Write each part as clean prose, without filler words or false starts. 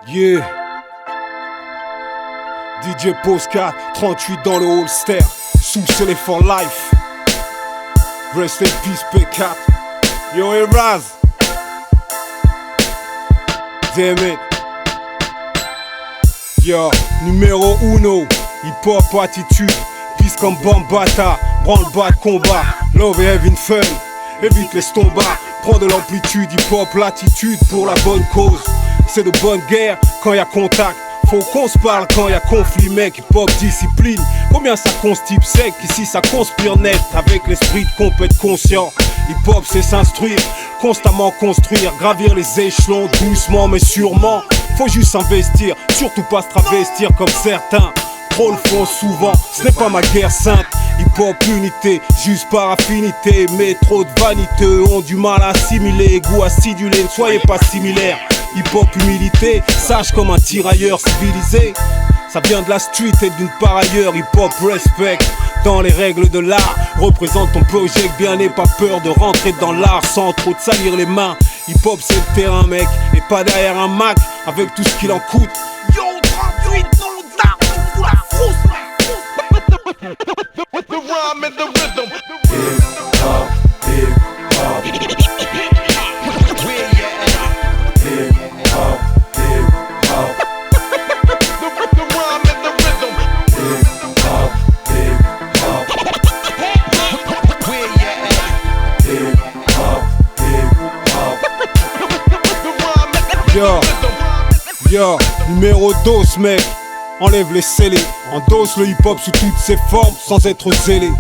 Yeah. DJ Postcard, 38 dans le Holster, sous-scellé for life. Rest in peace P4. Yo Eraz. Damn it. Yo, numéro 1, hip-hop attitude. Peace comme Bambata, branle-bas de combat. Love et having fun, évite les stombas. Prends de l'amplitude, hip-hop l'attitude pour la bonne cause. C'est de bonne guerre quand y a contact. Faut qu'on se parle quand y a conflit, mec. Hip-hop discipline, combien ça constipe sec. Ici ça conspire net avec l'esprit de compète conscient. Hip-hop c'est s'instruire, constamment construire, gravir les échelons doucement mais sûrement. Faut juste s'investir, surtout pas se travestir comme certains. Trop le font souvent, ce n'est pas ma guerre sainte. Hip-hop unité, juste par affinité. Mais trop de vanité ont du mal à assimiler. Goût acidulé, ne soyez pas similaires. Hip-hop humilité, sage comme un tirailleur civilisé. Ça vient de la street et d'une part ailleurs. Hip-hop respect, dans les règles de l'art. Représente ton projet bien et pas peur de rentrer dans l'art sans trop te salir les mains. Hip-hop c'est le terrain mec, et pas derrière un Mac avec tout ce qu'il en coûte. Yo 38 dans le dark, on fout la frousse. With the rhyme and the rhythm. Hip-hop, hip-hop. Where you at? Hip-hop, hip-hop. The rhyme and the rhythm. Hip-hop, hip-hop. Where you at? Hip-hop, hip-hop. The rhyme and the Yo. rhythm. Yo, numéro 2 mec. Enlève les scellés, endosse le hip-hop sous toutes ses formes sans être zélé.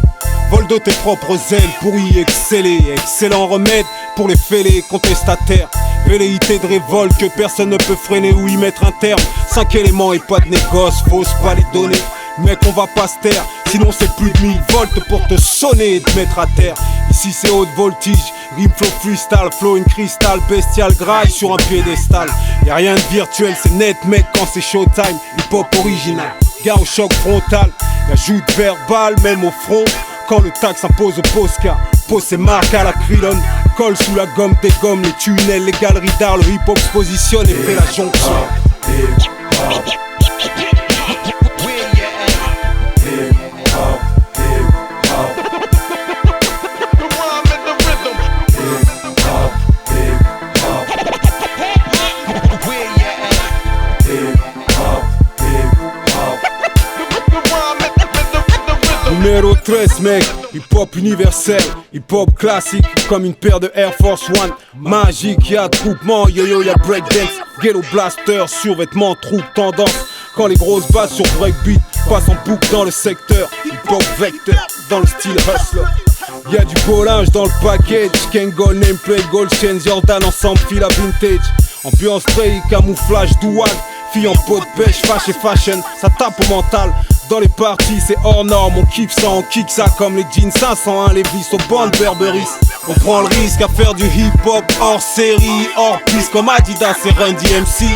Vole de tes propres ailes pour y exceller. Excellent remède pour les fêlés contestataires. Velléité de révolte que personne ne peut freiner ou y mettre un terme. 5 éléments et pas de négoce, fausse pas les donner. Mec on va pas se taire, sinon c'est plus de 1000 volts pour te sonner et te mettre à terre. Ici c'est haute voltige, rime flow freestyle, flow in cristal, bestial graille sur un piédestal. Y'a rien de virtuel, c'est net mec quand c'est showtime. Hip hop original, gars au choc frontal. Y'a joute verbal même au front, quand le tax impose au Posca. Pose ses marques à la Krillon, colle sous la gomme des gommes, les tunnels, les galeries d'art. Le hip hop se positionne et fait la jonction. Hip-hop, Where you at? hip-hop, hip-hop. The rhyme and the rhythm. Hip-hop, hip-hop. Where you at? Hip-hop, hip-hop. The rhyme and the rhythm. Numéro 13 mec, hip-hop universel, hip-hop classique comme une paire de Air Force One. Magique, y'a attroupement, yo-yo, y'a breakdance. Ghetto blaster, survêtement, troupe, tendance. Quand les grosses basses sur breakbeat passent en boucle dans le secteur. Hip-hop vecteur, dans le style hustler. Y'a du beau linge dans le package. Kangol, nameplay, gold chain, Jordan ensemble, fil à vintage. Ambiance spray, camouflage, douane. Fille en pot de pêche, fashion, ça tape au mental. Dans les parties c'est hors norme, on kiffe ça, on kick ça comme les jeans 501, les vis aux bandes Berberis. On prend le risque à faire du hip hop hors série, hors piste comme Adidas et Run DMC.